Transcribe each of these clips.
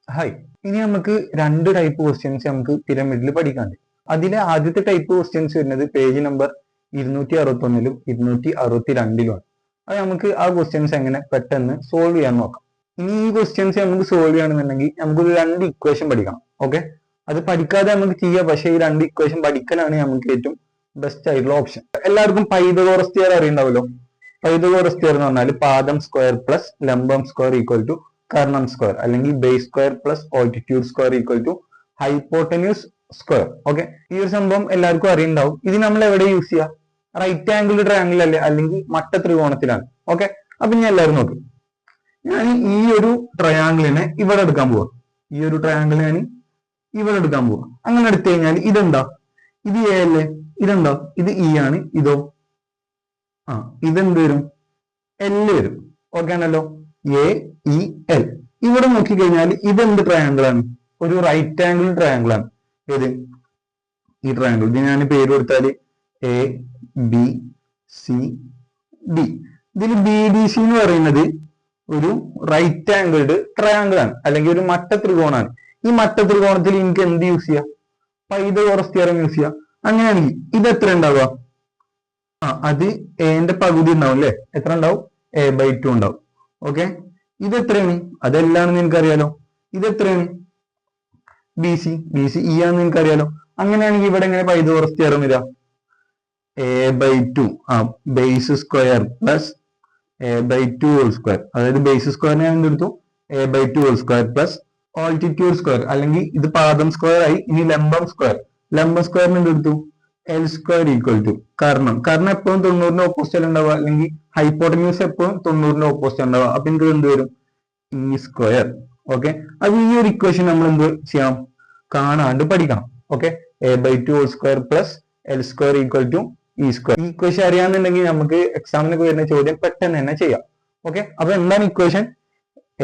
Hi, ഇനി നമുക്ക് രണ്ട് ടൈപ്പ് ക്വസ്റ്റ്യൻസ് നമുക്ക് പിരമിഡിൽ പഠിക്കാനുണ്ട്. അതിലെ ആദ്യത്തെ ടൈപ്പ് ക്വസ്റ്റ്യൻസ് വരുന്നത് പേജ് നമ്പർ 261 262 അത് നമുക്ക് ആ ക്വസ്റ്റ്യൻസ് എങ്ങനെ പെട്ടെന്ന് സോൾവ് ചെയ്യാൻ നോക്കാം. ഇനി ഈ ക്വസ്റ്റ്യൻസ് നമുക്ക് സോൾവ് ചെയ്യണമെന്നുണ്ടെങ്കിൽ നമുക്കൊരു രണ്ട് ഇക്വേഷൻ പഠിക്കണം. ഓക്കെ, അത് പഠിക്കാതെ നമുക്ക് ചെയ്യാം, പക്ഷേ ഈ രണ്ട് ഇക്വേഷൻ പഠിക്കലാണ് നമുക്ക് ഏറ്റവും ബെസ്റ്റ് ആയിട്ടുള്ള ഓപ്ഷൻ. എല്ലാവർക്കും പൈതഗോറസ് തിയറം അറിയുണ്ടാവല്ലോ. പൈതഗോറസ് തിയറം എന്ന് പറഞ്ഞാൽ പാദം സ്ക്വയർ പ്ലസ് ലംബം സ്ക്വയർ ഈക്വൽ ടു കർണം സ്ക്വയർ, അല്ലെങ്കിൽ base square plus altitude square equal to hypotenuse square. Okay, ഈ ഒരു സംഭവം എല്ലാവർക്കും അറിയുണ്ടാവും. ഇത് നമ്മൾ എവിടെ യൂസ് ചെയ്യുക? റൈറ്റ് ആംഗിൾ ട്രയാംഗിൾ അല്ലേ, അല്ലെങ്കിൽ മട്ട ത്രികോണത്തിലാണ്. ഓക്കെ, അപ്പൊ ഞാൻ എല്ലാവരും നോക്കും. ഞാൻ ഈ ഒരു ട്രയാംഗിളിനെ ഇവിടെ എടുക്കാൻ പോവാം. ഈ ഒരു ട്രയാംഗിൾ ഞാൻ ഇവിടെ എടുക്കാൻ പോവാം. അങ്ങനെ എടുത്തു കഴിഞ്ഞാൽ ഇതെന്താ? ഇത് എ അല്ലേ? ഇതെന്താ? ഇത് ഇ ആണ്. ഇതോ? ഇതെന്ത് വരും? എൽ വരും. ഓക്കെ ആണല്ലോ, എ ഇ എൽ. ഇവിടെ നോക്കിക്കഴിഞ്ഞാൽ ഇതെന്ത് ട്രയാംഗിൾ ആണ്? ഒരു റൈറ്റ് ആംഗിൾ ട്രയാംഗിൾ ആണ്. ഏത്? ഈ ട്രയാംഗിൾ. ഇത് ഞാൻ പേര് കൊടുത്താൽ എ ബി സി ഡി. ഇതിൽ ബി ഡി സി എന്ന് പറയുന്നത് ഒരു റൈറ്റ് ആംഗിൾഡ് ട്രയാംഗിൾ ആണ്, അല്ലെങ്കിൽ ഒരു മട്ട ത്രികോണാണ്. ഈ മട്ട ത്രികോണത്തിൽ എനിക്ക് എന്ത് യൂസ് ചെയ്യാം? പൈതഗോറസ് തിയറം യൂസ് ചെയ്യാം. അങ്ങനെയാണെങ്കിൽ ഇത് എത്ര ഉണ്ടാവുക? അത് എന്റെ പകുതി ഉണ്ടാവും അല്ലെ? എത്ര ഉണ്ടാവും? a/2 ഉണ്ടാവും. ഓക്കെ, ഇത് എത്രയാണ്? അതെല്ലാണെന്ന് നിനക്കറിയാലോ. ഇത് എത്രയാണ്? ബി സി ഇ ആണെന്ന് നിനക്കറിയാലോ. അങ്ങനെയാണെങ്കിൽ ഇവിടെ എങ്ങനെ പൈതഗോറസ് തിയറം വരിക? a/2 base square plus a/2 whole square. അതായത് ബേസ് സ്ക്വയറിനെ ഞാൻ എന്തെടുത്തു? a/2 whole square plus altitude square, അല്ലെങ്കിൽ ഇത് പാദം സ്ക്വയർ ആയി. ഇനി ലംബം സ്ക്വയർ. ലംബം സ്ക്വയറിന് എന്തെടുത്തു? എൽ സ്ക്വയർ ഈക്വൽ ടു കർണം. കർണം എപ്പോഴും 90ന്റെ ഓപ്പോസിറ്റ് ഉണ്ടാവുക, അല്ലെങ്കിൽ ഹൈപ്പോട്ടന്യൂസ് എപ്പോഴും 90ന്റെ ഓപ്പോസിറ്റ് ഉണ്ടാവുക. അപ്പൊ എനിക്ക് എന്ത് വരും? E square. ഓക്കെ, അപ്പൊ ഈ ഒരു ഇക്വേഷൻ നമ്മൾ എന്ത് ചെയ്യാം? കാണാണ്ട് പഠിക്കണം. Okay, a/2 whole square plus L square equal to E square. ഈ ഇക്വേഷൻ അറിയാന്നുണ്ടെങ്കിൽ നമുക്ക് എക്സാമിനൊക്കെ വരുന്ന ചോദ്യം പെട്ടെന്ന് തന്നെ ചെയ്യാം. ഓക്കെ, അപ്പൊ എന്താണ് equation?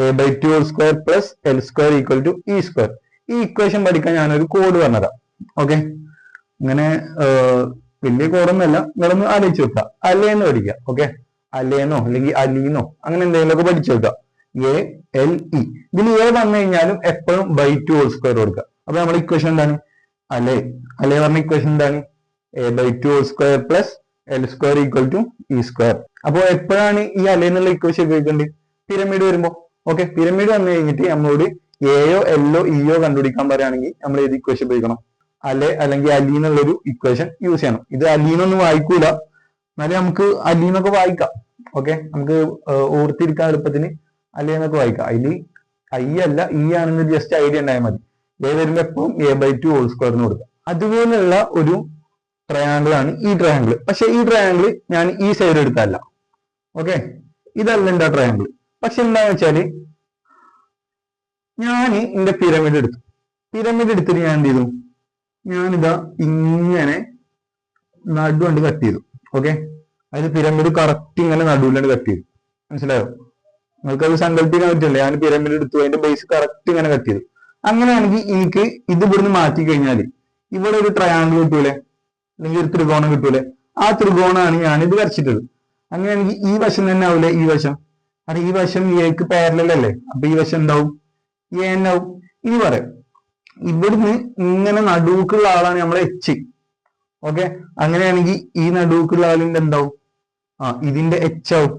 a/2 whole square plus L square equal to E square. ഈ ഇക്വേഷൻ പഠിക്കാൻ ഞാനൊരു കോഡ് പറഞ്ഞതാ. ഓക്കെ, ഇങ്ങനെ വലിയ കോഡൊന്നുമല്ല, നിങ്ങളൊന്ന് ആലോചിച്ച് വെക്കുക. അലേന്ന് പഠിക്കുക. ഓക്കെ, അലേന്നോ അല്ലെങ്കിൽ അലീന്നോ അങ്ങനെ എന്തെങ്കിലുമൊക്കെ പഠിച്ചു വെക്കുക. A L E. ഇതിൽ എ വന്നു കഴിഞ്ഞാലും എപ്പോഴും /2 ഹോൾ സ്ക്വയർ കൊടുക്കുക. അപ്പൊ നമ്മുടെ ഇക്വേഷൻ എന്താണ്? അലേ പറഞ്ഞ ഇക്വേഷൻ എന്താണ്? a/2 whole square plus L square equal to E square. അപ്പൊ എപ്പോഴാണ് ഈ അലേന്നുള്ള ഇക്വേഷൻ ഉപയോഗിക്കേണ്ടത്? പിരമിഡ് വരുമ്പോ. ഓക്കെ, പിരമിഡ് വന്നു കഴിഞ്ഞിട്ട് നമ്മളോട് എയോ എല്ലോ ഇയോ കണ്ടുപിടിക്കാൻ പറയുകയാണെങ്കിൽ നമ്മൾ ഏത് ഇക്വേഷൻ ഉപയോഗിക്കണം? അല്ലെ അല്ലെങ്കിൽ അലി എന്നുള്ളൊരു ഇക്വേഷൻ യൂസ് ചെയ്യണം. ഇത് അലീനൊന്നും വായിക്കൂല, എന്നാലും നമുക്ക് അലീന്നൊക്കെ വായിക്കാം. ഓക്കെ, നമുക്ക് ഓർത്തിരിക്കാൻ എളുപ്പത്തിന് അല്ലേന്നൊക്കെ വായിക്കാം. അതിൽ ഐ അല്ല ഇ ആണെന്ന് ജസ്റ്റ് ഐഡിയ ഉണ്ടായാൽ മതി. എ വരുമ്പോ എപ്പോഴും a/2 ഹോൾ സ്ക്വയറിന് കൊടുക്കുക. അതുപോലുള്ള ഒരു ട്രയാംഗിൾ ആണ് ഈ ട്രയാംഗിൾ. പക്ഷെ ഈ ട്രയാംഗിൾ ഞാൻ ഈ സൈഡ് എടുത്തല്ല. ഓക്കെ, ഇതല്ല എന്റെ ട്രയാംഗിൾ. പക്ഷെ എന്താന്ന് വെച്ചാല് ഞാൻ എന്റെ പിരമിഡ് എടുത്തു. പിരമിഡ് എടുത്തിട്ട് ഞാൻ എന്ത് ചെയ്തു? ഞാനിതാ ഇങ്ങനെ നടുവണ്ട് കട്ട് ചെയ്തു. ഓക്കെ, അതായത് പിരമിഡ് കറക്റ്റ് ഇങ്ങനെ നടുവിലാണ് കട്ട് ചെയ്തു. മനസ്സിലായോ? നിങ്ങൾക്ക് അത് സങ്കല്പിക്കാൻ പറ്റില്ലേ? ഞാൻ പിരമിഡ് എടുത്തു, അതിന്റെ ബേസ് കറക്റ്റ് ഇങ്ങനെ കട്ട് ചെയ്തു. അങ്ങനെയാണെങ്കിൽ എനിക്ക് ഇത് ഇവിടുന്ന് മാറ്റി കഴിഞ്ഞാൽ ഇവിടെ ഒരു ട്രയാംഗിൾ കിട്ടൂലേ, അല്ലെങ്കിൽ ഒരു ത്രികോണം കിട്ടൂലേ? ആ ത്രികോണമാണ് ഞാൻ ഇത് വരച്ചിട്ടത്. അങ്ങനെയാണെങ്കിൽ ഈ വശം തന്നെ ആവൂലേ ഈ വശം? അത് ഈ വശം എക്ക് പാരലൽ അല്ലേ, അപ്പൊ ഈ വശം ഉണ്ടാവും എ തന്നെ ആവും. ഇനി പറയാം, ഇവിടുന്ന് ഇങ്ങനെ നടുക്കുള്ള ആളാണ് നമ്മളെ എച്ച്. ഓക്കെ, അങ്ങനെയാണെങ്കിൽ ഈ നടുക്കുള്ള ആളിന്റെ എന്താവും? ഇതിന്റെ എച്ച് ആവും.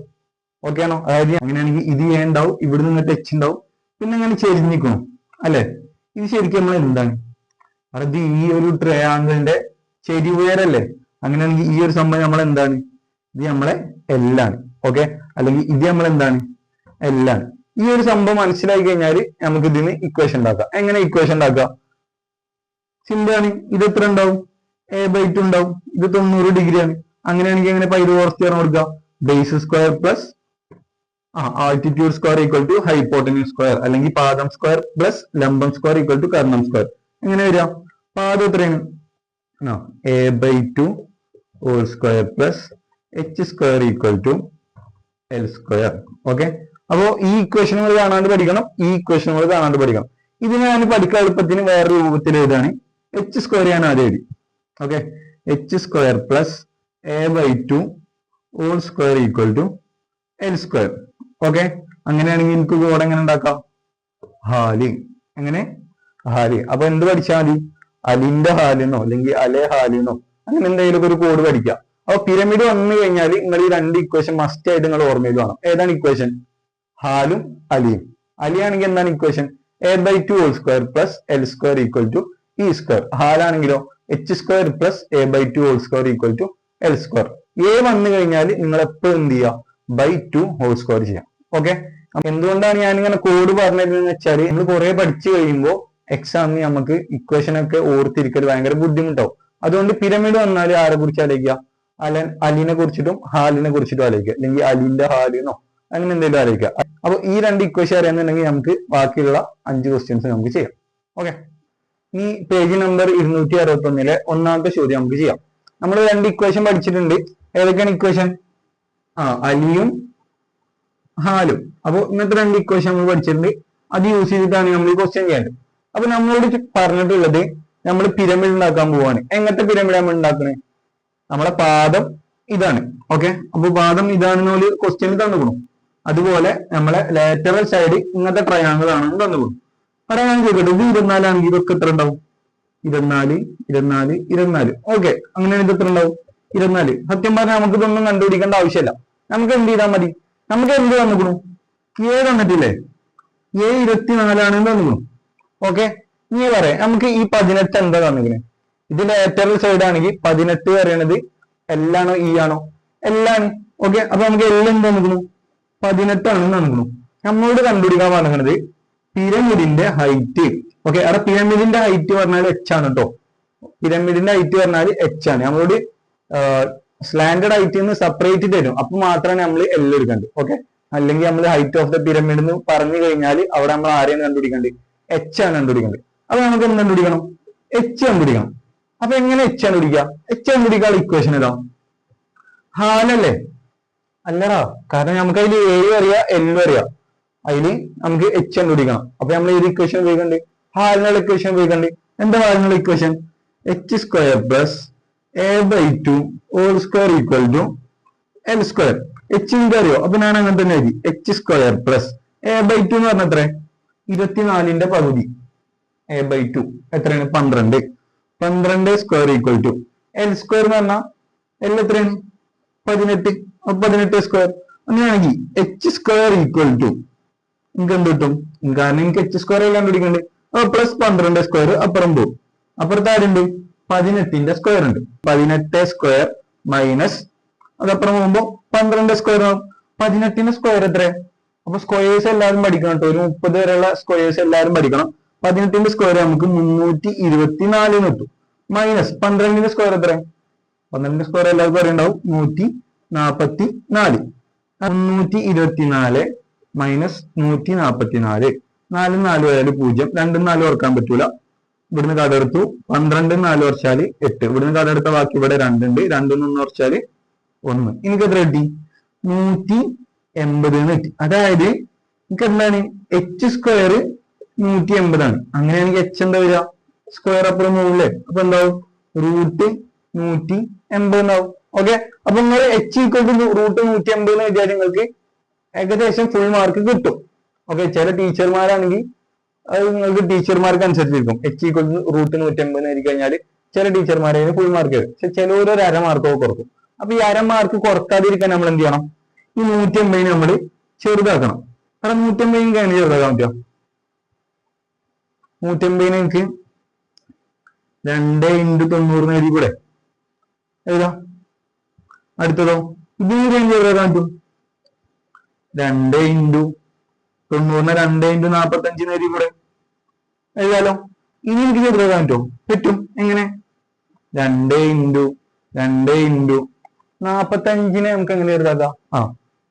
ഓക്കെ ആണോ? അതായത് അങ്ങനെയാണെങ്കിൽ ഇത് എ ഉണ്ടാവും, ഇവിടുന്ന് ഇങ്ങോട്ട് എച്ച് ഉണ്ടാവും, പിന്നെ അങ്ങനെ ചെരിഞ്ഞിക്കണം അല്ലെ? ഇത് ശരിക്കും നമ്മൾ എന്താണ്? അതായത് ഈ ഒരു ട്രയാംഗിളിന്റെ ചെരിവേരല്ലേ? അങ്ങനെയാണെങ്കിൽ ഈ ഒരു സംഭവം നമ്മൾ എന്താണ്? ഇത് നമ്മളെ എല്ലാണ്. ഓക്കെ, അല്ലെങ്കിൽ ഇത് നമ്മൾ എന്താണ്? എല്ലാണ്. ഈ ഒരു സംഭവം മനസ്സിലാക്കി കഴിഞ്ഞാൽ നമുക്ക് ഇതിന് ഇക്വേഷൻ ഉണ്ടാക്കാം. എങ്ങനെ ഇക്വേഷൻ ഉണ്ടാക്കാം? സിമ്പിൾ ആണ്. ഇത് എത്ര ഉണ്ടാവും? a/2 ഉണ്ടാവും. ഇത് 90 ഡിഗ്രി ആണ്. അങ്ങനെയാണെങ്കിൽ എങ്ങനെ പൈതഗോറസ് തിയറം കൊടുക്കാം? Base square plus altitude square equal to hypotenuse square, അല്ലെങ്കിൽ പാദം സ്ക്വയർ പ്ലസ് ലംബം സ്ക്വയർ ഈക്വൽ ടു കർണം സ്ക്വയർ. എങ്ങനെ വരിക? പാദം എത്രയാണ്? a/2 whole square plus H square equal to L square. Okay, അപ്പോ ഈ ഇക്വേഷനുകൾ കാണാണ്ട് പഠിക്കണം, ഈ ഇക്വേഷനുകൾ കാണാണ്ട് പഠിക്കണം. ഇതിനെ ഞാൻ പഠിക്കാൻ എളുപ്പത്തിന് വേറെ രൂപത്തിൽ എഴുതാണ്. എച്ച് സ്ക്വയർ ഞാൻ ആദ്യം എഴുതി. Okay, H square plus a/2 whole square equal to L square. Okay, അങ്ങനെയാണെങ്കിൽ എനിക്ക് കോഡ് എങ്ങനെ ഉണ്ടാക്കാം? ഹാലി അങ്ങനെ ഹാല്. അപ്പൊ എന്ത് പഠിച്ചാൽ മതി? അലിന്റെ ഹാലിനോ അല്ലെങ്കിൽ അലെ ഹാലിനോ അങ്ങനെ എന്തെങ്കിലും ഒരു കോഡ് പഠിക്കുക. അപ്പൊ പിരമിഡ് വന്നു കഴിഞ്ഞാൽ നിങ്ങൾ ഈ രണ്ട് ഇക്വേഷൻ മസ്റ്റ് ആയിട്ട് നിങ്ങൾ ഓർമ്മയിൽ വേണം. ഏതാണ് ഇക്വേഷൻ? ഹാലും അലിയും. അലിയാണെങ്കിൽ എന്താണ് equation? a/2 whole square plus L square equal to E square. ഹാലാണെങ്കിലോ H square plus a/2 whole square equal to L square. A വന്നു കഴിഞ്ഞാൽ നിങ്ങൾ എപ്പോഴും എന്ത് ചെയ്യുക? by2 ഹോൾ സ്ക്വയർ ചെയ്യാം. ഓക്കെ. എന്തുകൊണ്ടാണ് ഞാൻ ഇങ്ങനെ കോഡ് പറഞ്ഞതെന്ന് വെച്ചാൽ നമ്മൾ കുറെ പഠിച്ചു കഴിയുമ്പോൾ എക്സാമിന് നമുക്ക് ഇക്വേഷൻ ഒക്കെ ഓർത്തിരിക്കൽ ഭയങ്കര ബുദ്ധിമുട്ടാവും. അതുകൊണ്ട് പിരമിഡ് വന്നാൽ ആരെ കുറിച്ച് ആലോചിക്കുക? അലിനെ കുറിച്ചിട്ടും ഹാലിനെ കുറിച്ചിട്ടും ആലോചിക്കുക, അല്ലെങ്കിൽ അലിന്റെ ഹാലിനോ അങ്ങനെ എന്തെങ്കിലും ആലോചിക്കുക. അപ്പൊ ഈ രണ്ട് ഇക്വേഷൻ അറിയാന്നുണ്ടെങ്കിൽ നമുക്ക് ബാക്കിയുള്ള 5 ക്വസ്റ്റ്യൻസ് നമുക്ക് ചെയ്യാം. ഓക്കെ. ഈ പേജ് നമ്പർ 261 ഒന്നാമത്തെ ചോദ്യം നമുക്ക് ചെയ്യാം. നമ്മൾ രണ്ട് ഇക്വേഷൻ പഠിച്ചിട്ടുണ്ട്. ഏതൊക്കെയാണ് ഇക്വേഷൻ? അലിയും ഹാലും. അപ്പൊ ഇന്നത്തെ രണ്ട് ഇക്വേഷൻ നമ്മൾ പഠിച്ചിട്ടുണ്ട്. അത് യൂസ് ചെയ്തിട്ടാണ് നമ്മൾ ഈ ക്വസ്റ്റ്യൻ ചെയ്യേണ്ടത്. അപ്പൊ നമ്മളോട് പറഞ്ഞിട്ടുള്ളത് നമ്മൾ പിരമിഡ് ഉണ്ടാക്കാൻ പോവാണ്. എങ്ങനത്തെ പിരമിഡ് നമ്മൾ ഉണ്ടാക്കണേ? നമ്മളെ പാദം ഇതാണ്. ഓക്കെ. അപ്പൊ പാദം ഇതാണെന്ന് ഒരു ക്വസ്റ്റ്യൻ തന്നുകൊടുക്കും. അതുപോലെ നമ്മളെ ലാറ്ററൽ സൈഡ് ഇങ്ങനത്തെ ട്രയാങ്കിൾ ആണെന്ന് തന്നുകൊടുക്കും. അവിടെ ഞാൻ ചോദിക്കട്ടെ, ഇത് 24 ആണെങ്കിൽ ഇതൊക്കെ എത്ര ഉണ്ടാവും? 24, 24, 24. ഓക്കെ. അങ്ങനെയാണ് ഇത് എത്ര ഉണ്ടാവും? 24. സത്യം പറഞ്ഞാൽ നമുക്ക് ഇതൊന്നും കണ്ടുപിടിക്കേണ്ട ആവശ്യമില്ല. നമുക്ക് എന്ത് ചെയ്താൽ മതി? നമുക്ക് എന്ത് തന്നുകൊടുക്കും? എ തന്നിട്ടില്ലേ? എ 24 ആണെന്ന് തന്നുകൊടുക്കും. ഓക്കെ. ഇനി പറയാം, നമുക്ക് ഈ 18 എന്താ തന്നിരിക്കണേ? ഇത് ലാറ്ററൽ സൈഡ് ആണെങ്കിൽ 18 പറയണത് എല്ലാണോ ഇ ആണോ? എല്ലാണ്. ഓക്കെ. അപ്പൊ നമുക്ക് എല്ലാം എന്ത് തന്നിരിക്കണു? 18 ആണെന്ന് തന്നിരിക്കണു. നമ്മളോട് കണ്ടുപിടിക്കാൻ പറഞ്ഞത് പിരമിഡിന്റെ ഹൈറ്റ്. ഓക്കെ. അവിടെ പിരമിഡിന്റെ ഹൈറ്റ് പറഞ്ഞാൽ h ആണ് കേട്ടോ. പിരമിഡിന്റെ ഹൈറ്റ് പറഞ്ഞാൽ h ആണ്. നമ്മളോട് സ്ലാൻഡേർഡ് ഹൈറ്റ് നിന്ന് സെപ്പറേറ്റ് തരും. അപ്പൊ മാത്രമാണ് നമ്മൾ L എടുക്കേണ്ടത്. ഓക്കെ. അല്ലെങ്കിൽ നമ്മൾ ഹൈറ്റ് ഓഫ് ദ പിരമിഡ് എന്ന് പറഞ്ഞു കഴിഞ്ഞാൽ അവിടെ നമ്മൾ ആരെയാണ് കണ്ടുപിടിക്കേണ്ടത്? h ആണ് കണ്ടുപിടിക്കേണ്ടത്. അപ്പൊ നമുക്ക് എന്ത് കണ്ടുപിടിക്കണം? h കണ്ടുപിടിക്കണം. അപ്പൊ എങ്ങനെ h കണ്ടുപിടിക്കുക? h കണ്ടുപിടിക്കാനുള്ള ഇക്വേഷൻ ഏതാ? ഹാലല്ലേ? അല്ലടാ. കാരണം നമുക്ക് അതിൽ എ അറിയാം, എല്ലും അറിയാം. അതിൽ നമുക്ക് h കണ്ടുപിടിക്കണം. അപ്പൊ നമ്മൾ ഏത് ഇക്വേഷൻ ഉപയോഗിക്കണ്ട്? ഹാലിനുള്ള ഇക്വേഷൻ ഉപയോഗിക്കണ്ട്. എന്താ ഹാലിനുള്ള equation? h square plus a/2 whole square equal to L square. h എനിക്ക് അറിയോ? അപ്പൊ ഞാൻ അങ്ങനെ തന്നെ എഴുതി. h സ്ക്വയർ പ്ലസ് a/2 എന്ന് പറഞ്ഞ എത്ര? 24ന്റെ പകുതി. a/2 എത്രയാണ്? 12. 12 square equal to L square എന്ന് പറഞ്ഞാൽ എൽ എത്രയാണ്? 18. 18 സ്ക്വയർ. അങ്ങനെയാണെങ്കിൽ h സ്ക്വയർ ഈക്വൽ ടു എനിക്ക് എന്ത് കിട്ടും? കാരണം എനിക്ക് h സ്ക്വയർ എല്ലാം കണ്ടുപിടിക്കണ്ടേ? അപ്പൊ പ്ലസ് 12 സ്ക്വയർ അപ്പുറം പോകും. അപ്പുറത്ത് ആരുണ്ട്? 18ന്റെ സ്ക്വയർ ഉണ്ട്. 18 സ്ക്വയർ മൈനസ് അതപ്പുറം പോകുമ്പോ 12 സ്ക്വയർ ആവും. 18ന്റെ സ്ക്വയർ എത്ര? അപ്പൊ സ്ക്വയേഴ്സ് എല്ലാവരും പഠിക്കണം കേട്ടോ. ഒരു 30 വരെയുള്ള സ്ക്വയേഴ്സ് എല്ലാവരും പഠിക്കണം. 18ന്റെ സ്ക്വയർ നമുക്ക് 324 കിട്ടും. മൈനസ് 12ന്റെ സ്ക്വയർ എത്ര? 12ന്റെ സ്ക്വയർ എല്ലാവർക്കും അറിയുണ്ടാവും. 144. 324 മൈനസ് 144. 4 4 ആയാലും 0. 2 4 ഓർക്കാൻ പറ്റൂല. ഇവിടുന്ന് കടമെടുത്തു. 12 4 കുറച്ചാല് 8. ഇവിടുന്ന് കടമെടുത്ത ബാക്കി ഇവിടെ 2 ഉണ്ട്. 2 1 കുറച്ചാല് 1. എനിക്ക് എത്ര കിട്ടി? 180 കിട്ടി. അതായത് എനിക്ക് എന്താണ്? h സ്ക്വയർ 180 ആണ്. അങ്ങനെയാണെങ്കിൽ h എന്താ വരിക? സ്ക്വയർ അപ്പുറം പോകില്ലേ? അപ്പൊ എന്താവും? റൂട്ട് 180 ഉണ്ടാവും. ഓക്കെ. അപ്പൊ നിങ്ങൾ h ഈക്വൽ ടു റൂട്ട് 180 എന്ന് വിചാരിച്ചാൽ നിങ്ങൾക്ക് ഏകദേശം ഫുൾ മാർക്ക് കിട്ടും. ഓക്കെ. ചില ടീച്ചർമാരാണെങ്കിൽ അത് നിങ്ങൾക്ക് ടീച്ചർമാർക്ക് അനുസരിച്ചിരിക്കും. h ഈക്വൽ ടു റൂട്ട് 180 ആയി കഴിഞ്ഞാൽ ചില ടീച്ചർമാരെ ഫുൾ മാർക്ക് തരും. പക്ഷെ ചിലവർ ഒരു അരമാർക്കൊക്കെ കുറക്കും. അപ്പൊ ഈ അരമാർക്ക് കുറക്കാതിരിക്കാൻ നമ്മൾ എന്ത് ചെയ്യണം? ഈ 180 നമ്മൾ ചെറുതാക്കണം. കാരണം 180 കഴിഞ്ഞ് ചെറുതാക്കാൻ പറ്റുക. 180 എനിക്ക് 2 × 90 എഴുതി കൂടെ എഴുതാം. അടുത്തതോ ഇതിന് കഴിഞ്ഞ് ചെറുതാക്കാൻ പറ്റും. 2 × 90 2 × 45 എഴുതി കൂടെ എഴുതാലോ. ഇനി എനിക്ക് ചെറുതാക്കാൻ പറ്റുമോ? പറ്റും. എങ്ങനെ? 2 × 2 × 45 നമുക്ക് എങ്ങനെ ചെറുതാക്കാം?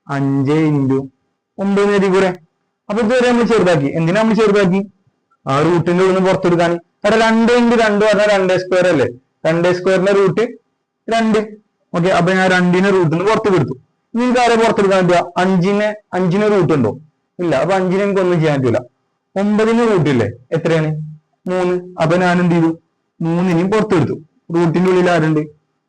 5 × 9 എഴുതി കൂടെ. അപ്പൊ ഇതുവരെ നമ്മൾ ചെറുതാക്കി. എന്തിനാ നമ്മൾ ചെറുതാക്കി? ആ റൂട്ടിന്റെ ഉള്ളിൽ നിന്ന് പുറത്തെടുക്കാൻ. അവിടെ 2 × 2 പറഞ്ഞാൽ 2 സ്ക്വയർ അല്ലേ? 2 സ്ക്വയറിന്റെ റൂട്ട് 2. ഓക്കെ. അപ്പൊ ഞാൻ 2നെ റൂട്ടിൽ നിന്ന് പുറത്ത് കൊടുത്തു. ഇനി എനിക്ക് ആരെ പുറത്തെടുക്കാൻ പറ്റുക? 5ന് റൂട്ട് ഉണ്ടോ? ഇല്ല. അപ്പൊ 5നെ എനിക്ക് ഒന്നും ചെയ്യാൻ പറ്റില്ല. 9ന് റൂട്ടില്ലേ? എത്രയാണ്? 3. അപ്പൊ ഞാൻ എന്ത് ചെയ്തു? 3നെയും പുറത്തെടുത്തു. റൂട്ടിന്റെ ഉള്ളിൽ ആരുണ്ട്?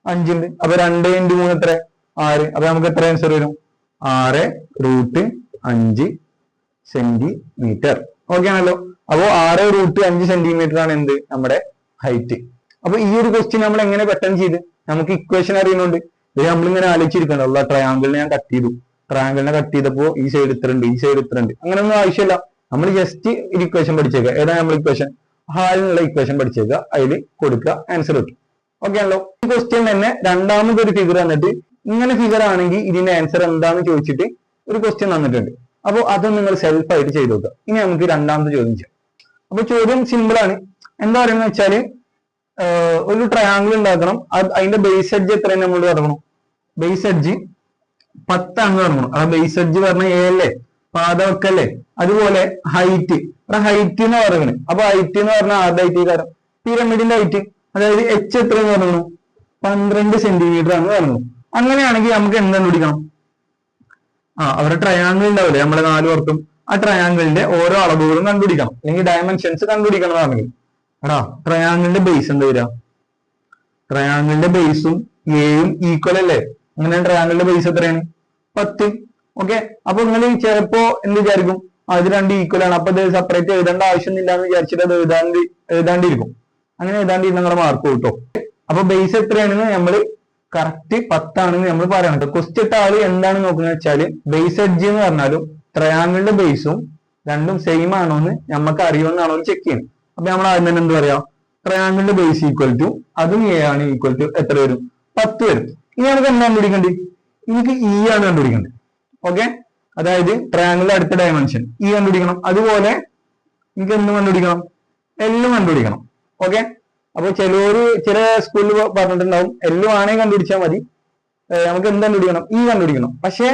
5 ഉണ്ട്. അപ്പൊ 2 × 3 എത്ര? 6. അപ്പൊ നമുക്ക് എത്ര ആൻസർ വരും? 6 √5 സെന്റിമീറ്റർ. ഓക്കെ ആണല്ലോ. അപ്പോൾ 6 √5 സെന്റിമീറ്റർ ആണ് എന്ത് നമ്മുടെ ഹൈറ്റ്. അപ്പൊ ഈ ഒരു ക്വസ്റ്റ്യൻ നമ്മൾ എങ്ങനെ പെട്ടെന്ന് ചെയ്ത്, നമുക്ക് ഇക്വേഷൻ അറിയുന്നുണ്ട്. ഇത് നമ്മളിങ്ങനെ ആലോചിച്ചിരിക്കണം, ഉള്ള ട്രയാങ്കിളിനെ ഞാൻ കട്ട് ചെയ്തു, ട്രയാങ്കിളിനെ കട്ട് ചെയ്തപ്പോ ഈ സൈഡ് ഇത്രണ്ട്, ഈ സൈഡ് ഇത്രണ്ട്, അങ്ങനെയൊന്നും ആവശ്യമില്ല. നമ്മൾ ജസ്റ്റ് ഒരു ഇക്വേഷൻ പഠിച്ചേക്കുക. ഏതാ നമ്മൾ ഇക്വേഷൻ? ഹാലിനുള്ള ഇക്വേഷൻ പഠിച്ചേക്കുക, അതിൽ കൊടുക്കുക, ആൻസർ കിട്ടും. ഓക്കെ ആണല്ലോ. ഈ ക്വസ്റ്റ്യൻ തന്നെ രണ്ടാമതൊരു ഫിഗർ തന്നിട്ട് ഇങ്ങനെ ഫിഗർ ആണെങ്കിൽ ഇതിന്റെ ആൻസർ എന്താണെന്ന് ചോദിച്ചിട്ട് ഒരു ക്വസ്റ്റ്യൻ തന്നിട്ടുണ്ട്. അപ്പോൾ അത് നിങ്ങൾ സെൽഫ് ആയിട്ട് ചെയ്ത് നോക്കുക. ഇനി നമുക്ക് രണ്ടാമത്തെ ചോദ്യം ചെയ്യാം. അപ്പൊ ചോദ്യം സിമ്പിൾ ആണ്. എന്താ പറയുന്നത് വെച്ചാല് ഒരു ട്രയാങ്കിൾ ഉണ്ടാക്കണം. അതിന്റെ ബേസ് എഡ്ജ് എത്രയാണ് നമ്മൾ തുടങ്ങണം? ബേസ് എഡ്ജ് 10 ആണ് തുടങ്ങണം. അപ്പൊ ബേസ് എഡ്ജ് പറഞ്ഞ എ അല്ലേ, പാദവക്കല്ലേ. അതുപോലെ ഹൈറ്റ്, ഹൈറ്റ് എന്ന് പറയുന്നത്, അപ്പൊ ഹൈറ്റ് എന്ന് പറഞ്ഞാൽ ആരുടെ ഹൈറ്റ് കാരണം? പിരമിഡിന്റെ ഹൈറ്റ്, അതായത് എച്ച് എത്രയെന്ന് പറഞ്ഞു? 12 സെന്റിമീറ്റർ ആണ് പറഞ്ഞു. അങ്ങനെയാണെങ്കിൽ നമുക്ക് എന്ത് കണ്ടുപിടിക്കണം? അവരുടെ ട്രയാങ്കിൾ ഉണ്ടാവില്ലേ നമ്മളെ 4 പേർക്കും, ആ ട്രയാങ്കിളിന്റെ ഓരോ അളവുകളും കണ്ടുപിടിക്കണം, അല്ലെങ്കിൽ ഡയമെൻഷൻസ് കണ്ടുപിടിക്കണം എന്നാണെങ്കിൽ എടാ ട്രയാങ്കിളിന്റെ ബേസ് എന്താ വരിക? ട്രയാങ്കിളിന്റെ ബേസും എയും ഈക്വൽ അല്ലേ? അങ്ങനെ ട്രയാങ്കിളിന്റെ ബേസ് എത്രയാണ്? 10. ഓക്കെ. അപ്പൊ നിങ്ങൾ ചിലപ്പോ എന്ത് വിചാരിക്കും, അത് രണ്ട് ഈക്വൽ ആണ്, അപ്പൊ ഇത് സെപ്പറേറ്റ് എഴുതേണ്ട ആവശ്യമൊന്നുമില്ല എന്ന് വിചാരിച്ചിട്ട് അത് എഴുതാണ്ടിരിക്കും. അങ്ങനെ എഴുതാണ്ടിരുന്ന നിങ്ങളുടെ മാർക്ക് കിട്ടും. അപ്പൊ ബേസ് എത്രയാണെന്ന് നമ്മൾ കറക്റ്റ് 10 ആണെന്ന് നമ്മൾ പറയണം. ക്വസ്റ്റ്യൻ ഇട്ട ആള് എന്താണ് നോക്കുന്നത് വെച്ചാല് ബേസ് എഡ്ജ് എന്ന് പറഞ്ഞാലും ട്രയാങ്കിളിന്റെ ബേസും രണ്ടും സെയിം ആണോ എന്ന് നമുക്ക് അറിയുമെന്നാണോ ചെക്ക് ചെയ്യുന്നത്. അപ്പൊ നമ്മൾ ആദ്യം തന്നെ എന്ത് പറയാം? ട്രയാങ്കിളിന്റെ ബേസ് ഈക്വൽ ടു അതും എ ആണ് ഈക്വൽ ടു എത്ര വരും? 10 വരും. ഇനി നമുക്ക് എന്താ കണ്ടുപിടിക്കേണ്ടത്? എനിക്ക് ഇ ആണ് കണ്ടുപിടിക്കേണ്ടത്. ഓക്കെ. അതായത് ട്രയാങ്കിളിന്റെ അടുത്ത ഡയമെൻഷൻ ഇ കണ്ടുപിടിക്കണം. അതുപോലെ എനിക്ക് എന്തും കണ്ടുപിടിക്കണം? എല്ലും കണ്ടുപിടിക്കണം. ഓക്കെ. അപ്പൊ ചില സ്കൂളിൽ പറഞ്ഞിട്ടുണ്ടാവും എല്ലും ആണെങ്കിൽ കണ്ടുപിടിച്ചാൽ മതി, നമുക്ക് എന്ത് കണ്ടുപിടിക്കണം? ഇ കണ്ടുപിടിക്കണം. പക്ഷെ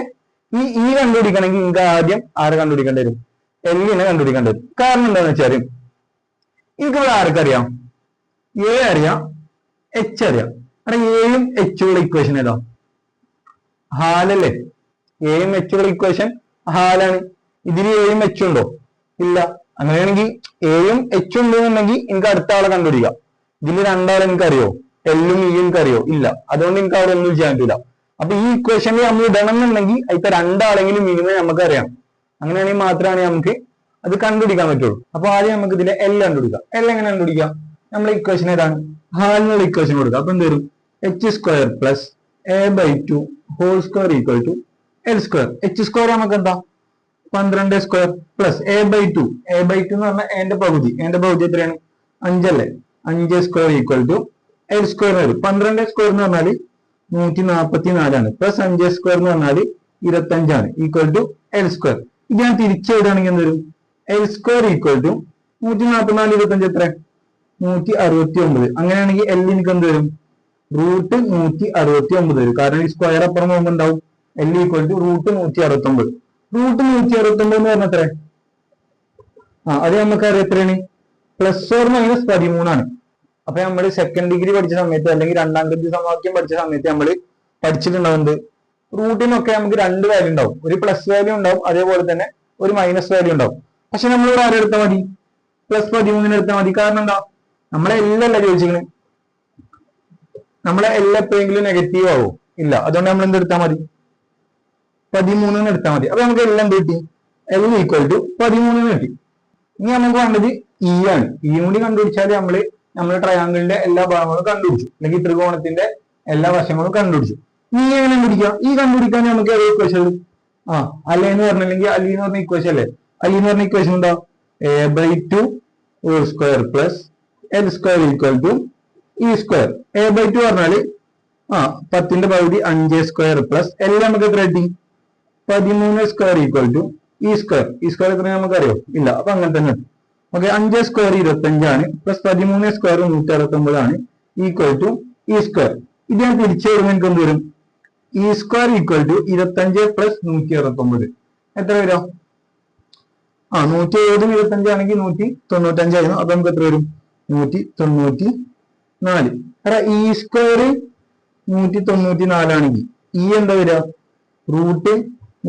ഈ ഇ കണ്ടുപിടിക്കണമെങ്കിൽ നിങ്ങൾക്ക് ആദ്യം ആരെ കണ്ടുപിടിക്കേണ്ടി വരും? എല്ലിനെ കണ്ടുപിടിക്കേണ്ടി വരും. കാരണം എന്താണെന്ന് വെച്ചാൽ എനിക്കിവിടെ ആർക്കറിയാം? എ അറിയാം, എച്ച് അറിയാം. അവിടെ എയും എച്ചുള്ള ഇക്വേഷൻ ഏതാ? ഹാലല്ലേ? എയും എച്ചുള്ള ഇക്വേഷൻ ഹാലാണ്. ഇതിൽ എയും എച്ചും ഉണ്ടോ? ഇല്ല. അങ്ങനെയാണെങ്കിൽ എയും എച്ചും ഉണ്ടെന്നുണ്ടെങ്കിൽ എനിക്ക് അടുത്ത ആളെ കണ്ടുപിടിക്കാം. ഇതിൽ രണ്ടാളെ എനിക്കറിയോ? എല്ലും ഇയും എനിക്കറിയോ? ഇല്ല. അതുകൊണ്ട് എനിക്ക് അവിടെ ഒന്നും ചെയ്യാൻ പറ്റില്ല. അപ്പൊ ഈ ഇക്വേഷനിൽ നമ്മൾ ഇടണം എന്നുണ്ടെങ്കിൽ അതിപ്പോ രണ്ടാളെങ്കിലും മിനിമം നമുക്ക് അറിയാം. അങ്ങനെയാണെങ്കിൽ മാത്രമാണ് നമുക്ക് അത് കണ്ടുപിടിക്കാൻ പറ്റുള്ളൂ. അപ്പൊ ആദ്യം നമുക്ക് ഇതിലെ എൽ കണ്ടുപിടിക്കാം. എൽ എങ്ങനെ കണ്ടുപിടിക്കാം? നമ്മളെ ഇക്വേഷൻ ഏതാണ്? ഹാലിനുള്ള ഇക്വേഷൻ കൊടുക്കുക. അപ്പൊ എന്ത് വരും? H square plus A by 2 whole square equal to L square. H square നമുക്ക് എന്താ? 12 square plus A by 2. A by 2 എന്ന് പറഞ്ഞാൽ എന്റെ പകുതി. എന്റെ പകുതി എത്രയാണ്? 5 അല്ലേ? 5 square equal to L square വരും. 12 സ്ക്വയർ എന്ന് പറഞ്ഞാൽ 144 ആണ്. പ്ലസ് 5 സ്ക്വയർ എന്ന് പറഞ്ഞാൽ 25 ആണ്. Equal to L square. ഇത് ഞാൻ തിരിച്ചെഴുതാണെങ്കിൽ എന്ത് വരും? എൽ സ്ക്വയർ ഈക്വൽ ടു 144 25 എത്ര? 169. അങ്ങനെയാണെങ്കിൽ എൽ എനിക്ക് എന്ത് വരും? റൂട്ട് 169 വരും. കാരണം ഈ സ്ക്വയർ അപ്പുറം പോകുമ്പോൾ ഉണ്ടാവും L equal to root 169. Root 169 എന്ന് പറഞ്ഞ എത്ര? അത് നമുക്കറിയാം എത്രയാണ്? പ്ലസ് ഓർ മൈനസ് 13 ആണ്. അപ്പൊ നമ്മൾ സെക്കൻഡ് ഡിഗ്രി പഠിച്ച സമയത്ത് അല്ലെങ്കിൽ രണ്ടാം ഡിഗ്രി സമവാക്യം പഠിച്ച സമയത്ത് നമ്മൾ പഠിച്ചിട്ടുണ്ടാവുന്നത് റൂട്ടിനൊക്കെ നമുക്ക് രണ്ട് വാല്യൂ ഉണ്ടാവും. ഒരു പ്ലസ് വാല്യൂ ഉണ്ടാവും, അതേപോലെ തന്നെ ഒരു മൈനസ് വാല്യൂ ഉണ്ടാവും. പക്ഷെ നമ്മൾ ഇവിടെ ആരും എടുത്താൽ മതി? പ്ലസ് 13 എടുത്താൽ മതി. കാരണം എന്താ? നമ്മളെ എല്ലല്ല ചോദിച്ചിരിക്കുന്നത്. നമ്മളെ എല്ലാം എപ്പോഴെങ്കിലും നെഗറ്റീവ് ആവോ? ഇല്ല. അതുകൊണ്ട് നമ്മൾ എന്തെടുത്താൽ മതി? 13 എടുത്താൽ മതി. അപ്പൊ നമുക്ക് എല്ലാം എന്ത് കിട്ടി? എൽ ഈക്വൽ ടു 13 കിട്ടി. ഇനി നമുക്ക് വേണ്ടത് ഇ ആണ്. ഇ കൂടി കണ്ടുപിടിച്ചാൽ നമ്മളെ ട്രയാങ്കിളിന്റെ എല്ലാ ഭാഗങ്ങളും കണ്ടുപിടിച്ചു, അല്ലെങ്കിൽ ത്രികോണത്തിന്റെ എല്ലാ വശങ്ങളും കണ്ടുപിടിച്ചു. ഇനി എങ്ങനെ കണ്ടുപിടിക്കാം? ഈ കണ്ടുപിടിക്കാൻ നമുക്ക് ഏത് ഇക്വേഷൻ? അല്ല എന്ന് പറഞ്ഞില്ലെങ്കിൽ അലി എന്ന് പറഞ്ഞ ഇക്വേഷൻ അല്ലേ? അലി എന്ന് പറഞ്ഞ ഇക്വേഷൻ എന്താ? A by 2 whole square plus L square equal to E square. A by 2 പറഞ്ഞാല് 10ന്റെ പകുതി 5 സ്ക്വയർ പ്ലസ് എൽ നമുക്ക് എത്ര കിട്ടി? 13 square equal to E square. E square എത്ര നമുക്കറിയോ? ഇല്ല. അപ്പൊ അങ്ങനെ തന്നെ. ഓക്കെ. 5 സ്ക്വയർ 25 ആണ്, പ്ലസ് 13 സ്ക്വയർ 169 ആണ്, ഈക്വൽ ടു ഇ സ്ക്വയർ. ഇത് ഞാൻ തിരിച്ചെഴുതുമ്പോൾ എനിക്ക് എന്ത് വരും? E square equal to 25 plus 169 എത്ര വരും? 170 25 ആണെങ്കിൽ 195 ആയിരുന്നു. അപ്പൊ നമുക്ക് എത്ര വരും? 194. അതാ ഇ സ്ക്വയർ 194 ആണെങ്കിൽ ഇ എന്താ വരിക? റൂട്ട്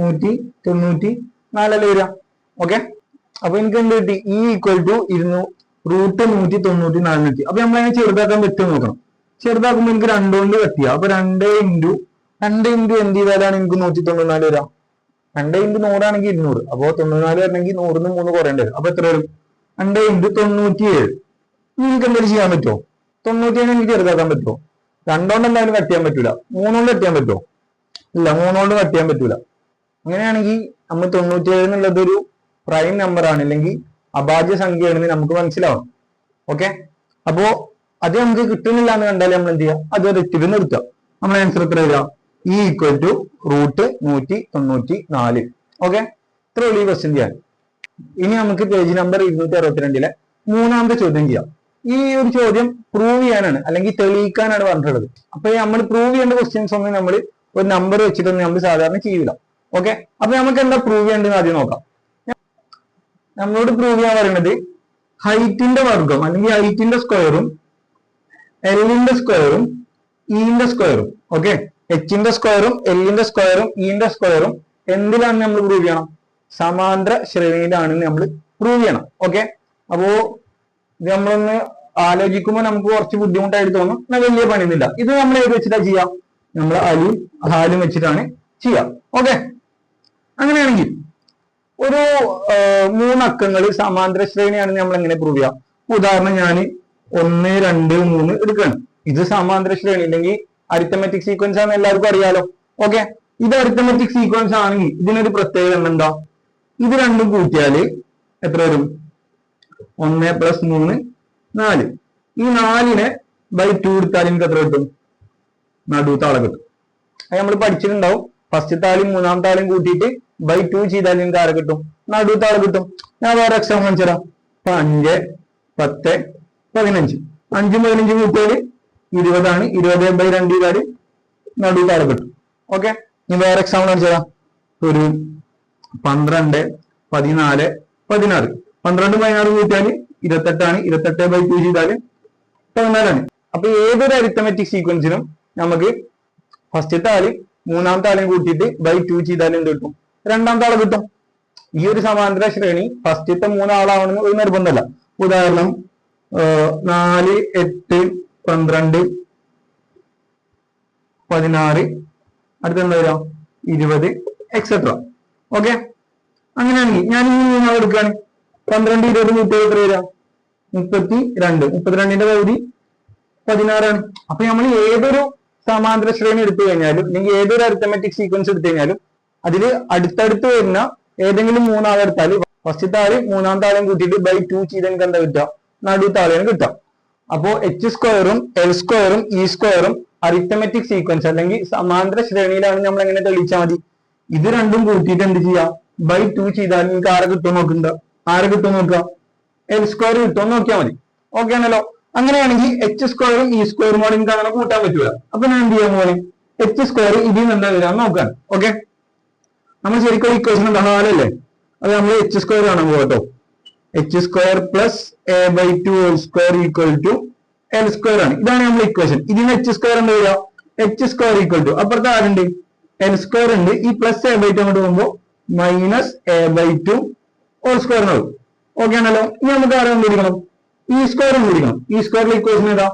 194 അല്ലേ വരിക? ഓക്കെ. അപ്പൊ എനിക്ക് എന്ത് കിട്ടി? ഇ ഈക്വൽ ടു റൂട്ട് 194 കിട്ടി. അപ്പൊ നമ്മളതിനെ ചെറുതാക്കാൻ പറ്റുമോ നോക്കണം. ചെറുതാക്കുമ്പോൾ എനിക്ക് 2 കൊണ്ട് കത്തിയ. അപ്പൊ 2 ഇൻറ്റു എന്ത് ചെയ്താലാണ് എനിക്ക് 194 വരാം? 2 ഇൻറ്റു 100 ആണെങ്കിൽ 200. അപ്പൊ 94 വരണമെങ്കിൽ 100ന്ന് 3 കുറയേണ്ടി വരും. അപ്പൊ എത്ര വരും? 2×97. നിങ്ങൾക്ക് എന്തെങ്കിലും ചെയ്യാൻ പറ്റുമോ? 97 എനിക്ക് ചെറുതാക്കാൻ പറ്റുമോ? 2 കൊണ്ട് എന്തായാലും കട്ട് ചെയ്യാൻ പറ്റൂല. 3 കൊണ്ട് കട്ട് ചെയ്യാൻ പറ്റുമോ? ഇല്ല, 3 കൊണ്ട് കട്ട് ചെയ്യാൻ പറ്റൂല. അങ്ങനെയാണെങ്കിൽ നമ്മൾ 97 എന്നുള്ളത് ഒരു പ്രൈം നമ്പർ ആണ്, അല്ലെങ്കിൽ അഭാജ്യ സംഖ്യയാണെന്ന് നമുക്ക് മനസ്സിലാവും. ഓക്കെ, അപ്പോ അത് നമുക്ക് കിട്ടുന്നില്ല എന്ന് കണ്ടാൽ നമ്മൾ എന്ത് ചെയ്യുക? അത് റിട്ടിൽ നിർത്തുക. നമ്മൾ ആൻസർ എത്ര എഴുതാം? E = √194. ഓക്കെ, ഇത്ര വലിയ ക്വസ്റ്റ്യൻ ചെയ്യാൻ. ഇനി നമുക്ക് പേജ് നമ്പർ 262 മൂന്നാമത്തെ ചോദ്യം ചെയ്യാം. ഈ ഒരു ചോദ്യം പ്രൂവ് ചെയ്യാനാണ്, അല്ലെങ്കിൽ തെളിയിക്കാനാണ് പറഞ്ഞിട്ടുള്ളത്. അപ്പൊ നമ്മൾ പ്രൂവ് ചെയ്യേണ്ട ക്വസ്റ്റ്യൻസ് ഒന്നും നമ്മൾ ഒരു നമ്പർ വെച്ചിട്ടൊന്നും നമ്മൾ സാധാരണ ചെയ്യൂല. ഓക്കെ, അപ്പൊ നമുക്ക് എന്താ പ്രൂവ് ചെയ്യേണ്ടത് ആദ്യം നോക്കാം. നമ്മളോട് പ്രൂവ് ചെയ്യാൻ പറയുന്നത് ഹൈറ്റിന്റെ വർഗം അല്ലെങ്കിൽ ഹൈറ്റിന്റെ സ്ക്വയറും എല്ലിന്റെ സ്ക്വയറും ഇന്റെ സ്ക്വയറും. ഓക്കെ, എച്ചിന്റെ സ്ക്വയറും എല്ലിന്റെ സ്ക്വയറും ഇന്റെ സ്ക്വയറും എന്തിലാണ് നമ്മൾ പ്രൂവ് ചെയ്യണം? സമാന്തര ശ്രേണിയിലാണെന്ന് നമ്മൾ പ്രൂവ് ചെയ്യണം. ഓക്കെ, അപ്പോ ഇത് നമ്മളൊന്ന് ആലോചിക്കുമ്പോൾ നമുക്ക് കുറച്ച് ബുദ്ധിമുട്ടായിട്ട് തോന്നും. എന്നാൽ വലിയ പണിയൊന്നുമില്ല. ഇത് നമ്മൾ ഏത് വെച്ചിട്ടാ ചെയ്യാം? നമ്മൾ അലിയും ഹാലും വെച്ചിട്ടാണ് ചെയ്യാം. ഓക്കെ, അങ്ങനെയാണെങ്കിൽ ഒരു 3 അക്കങ്ങൾ സമാന്തര ശ്രേണിയാണെന്ന് നമ്മൾ എങ്ങനെ പ്രൂവ് ചെയ്യാം? ഉദാഹരണം ഞാൻ 1, 2, 3 എടുക്കുകയാണ്. ഇത് സമാന്തര ശ്രേണി അല്ലെങ്കിൽ അരിത്തമെറ്റിക് സീക്വൻസ് ആണെന്ന് എല്ലാവർക്കും അറിയാലോ. ഓക്കെ, ഇത് അരിത്തമെറ്റിക് സീക്വൻസ് ആണെങ്കിൽ ഇതിനൊരു പ്രത്യേകത എന്താ? ഇത് രണ്ടും കൂട്ടിയാല് എത്ര വരും? 1 + 3 4. ഈ 4നെ by 2 എടുത്താൽ എനിക്ക് എത്ര കിട്ടും? നടുവത്തെ ആളെ കിട്ടും. അത് നമ്മൾ പഠിച്ചിട്ടുണ്ടാവും. ഫസ്റ്റത്തെ ആളും മൂന്നാമത്തെ ആളും കൂട്ടിയിട്ട് by 2 ചെയ്താൽ നിങ്ങൾക്ക് ആരെ കിട്ടും? നടുവത്തെ ആളെ കിട്ടും. ഞാൻ വേറെ എക്സാമ്പിൾ കാണിച്ചു തരാം. 5, 10, 15. 5 ഉം 15 കൂട്ടിയാൽ 20 ആണ്. 20 by 2 ചെയ്താൽ നടുവത്തെ ആളെ കിട്ടും. ഓക്കെ, ഇനി വേറെ എക്സാമ്പിൾ കാണിച്ചു തരാം. ഒരു 12, 14, 16. 12 ഉം 16 കൂട്ടിയാൽ 28 ആണ്. 28 by 2 ചെയ്താൽ 14 ആണ്. അപ്പൊ ഏതൊരു അരിത്തമെറ്റിക് സീക്വൻസിനും നമുക്ക് ഫസ്റ്റത്തെ ആള് മൂന്നാമത്തെ ആളെയും കൂട്ടിയിട്ട് by 2 ചെയ്താൽ എന്ത് കിട്ടും? രണ്ടാമത്തെ ആളെ കിട്ടും. ഈ ഒരു സമാന്തര ശ്രേണി ഫസ്റ്റത്തെ 3 ആളാവണമെന്ന് ഒരു നിർബന്ധമല്ല. ഉദാഹരണം 4, 8, 12, 16, അടുത്ത എന്താ വരാം? 20, എക്സെട്ര. ഓക്കെ, അങ്ങനെയാണെങ്കിൽ ഞാൻ ഈ 3 ആൾ എടുക്കുകയാണ്. 12, 20 കൂട്ടിയാൽ എത്ര വരാം? 32. 32ന്റെ പകുതി 16 ആണ്. അപ്പൊ നമ്മൾ ഏതൊരു സമാന്തര ശ്രേണി എടുത്തു കഴിഞ്ഞാലും അല്ലെങ്കിൽ ഏതൊരു അരിത്തമെറ്റിക് സീക്വൻസ് എടുത്തു കഴിഞ്ഞാലും അതിൽ അടുത്തടുത്ത് വരുന്ന ഏതെങ്കിലും 3 ആളെടുത്താൽ ഫസ്റ്റത്തെ ആള് മൂന്നാമത്തെ ആളെയും കൂട്ടിയിട്ട് by 2 ചെയ്ത് എനിക്ക് എന്താ കിട്ടുക? നടുവത്തെ ആളെയാണ് കിട്ടുക. അപ്പോ H സ്ക്വയറും L സ്ക്വയറും E സ്ക്വയറും അരിത്തമെറ്റിക് സീക്വൻസ് അല്ലെങ്കിൽ സമാന്തര ശ്രേണിയിലാണ് നമ്മൾ എങ്ങനെ തെളിയിച്ചാൽ മതി? ഇത് രണ്ടും കൂട്ടിയിട്ട് എന്ത് ചെയ്യാം? by 2 ചെയ്താൽ നിങ്ങൾക്ക് ആരെ കിട്ടും നോക്കണ്ട? ആരെ കിട്ടും നോക്കുക? L സ്ക്വയർ കിട്ടുമെന്ന് നോക്കിയാൽ മതി. ഓക്കെ ആണല്ലോ. അങ്ങനെയാണെങ്കിൽ H സ്ക്വയറും E സ്ക്വയറും കൂടെ എനിക്ക് അങ്ങനെ കൂട്ടാൻ പറ്റൂല. അപ്പൊ ഞാൻ എന്ത് ചെയ്യാൻ പോലെ? H സ്ക്വയർ ഇതിൽ നിന്ന് എന്താ വരാന്ന് നോക്കാൻ. ഓക്കെ, നമ്മൾ ശരിക്കും ഇക്വേഷൻ എന്താ? 4 അല്ലേ? അത് നമ്മൾ H സ്ക്വയർ കാണാൻ പോകട്ടോ. H square plus A by 2 whole square equal to L square ആണ്. ഇതാണ് നമ്മൾ ഇക്വേഷൻ. ഇതിന് H സ്ക്വയർ എന്താ വരിക? H സ്ക്വയർ ഈക്വൽ ടു അപ്പുറത്ത് ആരുണ്ട്? L സ്ക്വയർ ഉണ്ട്. ഈ പ്ലസ് A by 2 അങ്ങോട്ട് പോകുമ്പോൾ minus A by 2 whole square ആവും. ഓക്കെ ആണല്ലോ. ഇനി നമുക്ക് ആരെ കണ്ടുപിടിക്കണം? ഈ സ്ക്വയർ കണ്ടുപിടിക്കണം. ഈ സ്ക്വയറിലെ ഇക്വേഷൻ ഏതാ?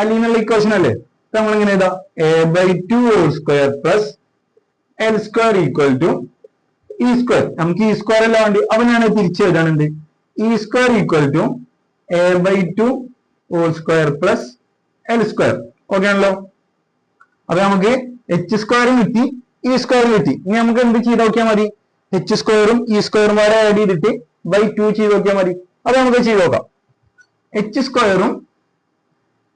അലീനുള്ള ഇക്വേഷൻ അല്ലേ? നമ്മൾ എങ്ങനെ ഏതാ? A by 2 whole square plus L square equal to E square. നമുക്ക് ഈ സ്ക്വയർ എല്ലാം വേണ്ടി അപ്പൊ ഞാൻ തിരിച്ചു എഴുതാനുണ്ട്. E square equal to A by 2 whole square plus L square. Okay ആണല്ലോ. അപ്പൊ നമുക്ക് H സ്ക്വയറും കിട്ടി, E സ്ക്വയറും കിട്ടി. ഇനി നമുക്ക് എന്ത് ചെയ്ത് നോക്കിയാൽ മതി? H സ്ക്വയറും E സ്ക്വയറും വരെ ആഡ് ചെയ്തിട്ട് by 2 ചെയ്ത് നോക്കിയാൽ മതി. അത് നമുക്ക് ചെയ്ത് നോക്കാം. H സ്ക്വയറും